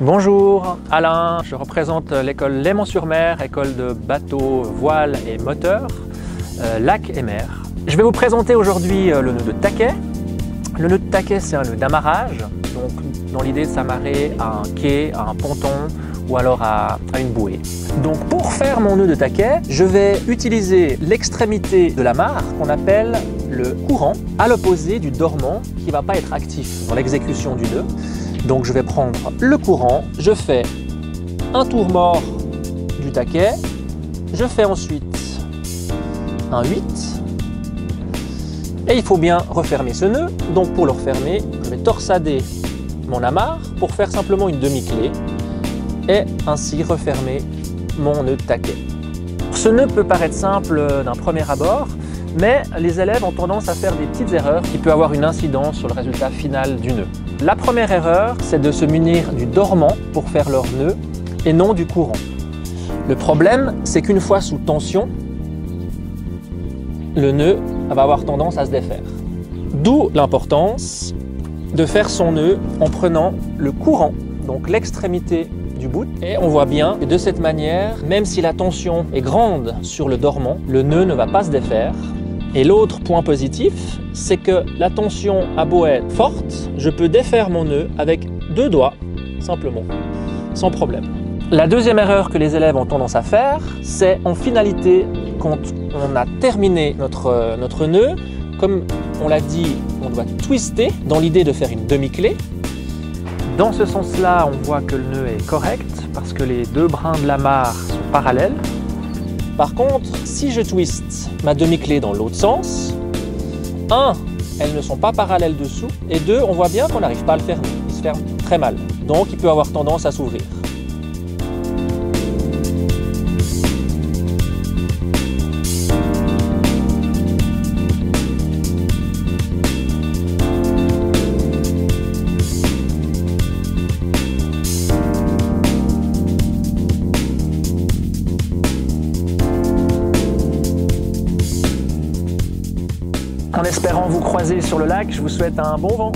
Bonjour, Alain, je représente l'école Léman-sur-Mer, école de bateaux, voiles et moteurs, lac et mer. Je vais vous présenter aujourd'hui le nœud de taquet. Le nœud de taquet, c'est un nœud d'amarrage, donc dans l'idée de s'amarrer à un quai, à un ponton ou alors à une bouée. Donc pour faire mon nœud de taquet, je vais utiliser l'extrémité de l'amarre qu'on appelle le courant, à l'opposé du dormant qui ne va pas être actif dans l'exécution du nœud. Donc je vais prendre le courant, je fais un tour mort du taquet, je fais ensuite un 8 et il faut bien refermer ce nœud. Donc pour le refermer, je vais torsader mon amarre pour faire simplement une demi-clé et ainsi refermer mon nœud de taquet. Ce nœud peut paraître simple d'un premier abord, mais les élèves ont tendance à faire des petites erreurs qui peuvent avoir une incidence sur le résultat final du nœud. La première erreur, c'est de se munir du dormant pour faire leur nœud et non du courant. Le problème, c'est qu'une fois sous tension, le nœud va avoir tendance à se défaire. D'où l'importance de faire son nœud en prenant le courant, donc l'extrémité du bout. Et on voit bien que de cette manière, même si la tension est grande sur le dormant, le nœud ne va pas se défaire. Et l'autre point positif, c'est que la tension a beau être forte, je peux défaire mon nœud avec 2 doigts, simplement, sans problème. La deuxième erreur que les élèves ont tendance à faire, c'est en finalité, quand on a terminé notre nœud, comme on l'a dit, on doit twister dans l'idée de faire une demi-clé. Dans ce sens-là, on voit que le nœud est correct parce que les 2 brins de l'amarre sont parallèles. Par contre, si je twiste ma demi-clé dans l'autre sens, 1, elles ne sont pas parallèles dessous, et 2, on voit bien qu'on n'arrive pas à le fermer. Il se ferme très mal, donc il peut avoir tendance à s'ouvrir. En espérant vous croiser sur le lac, je vous souhaite un bon vent.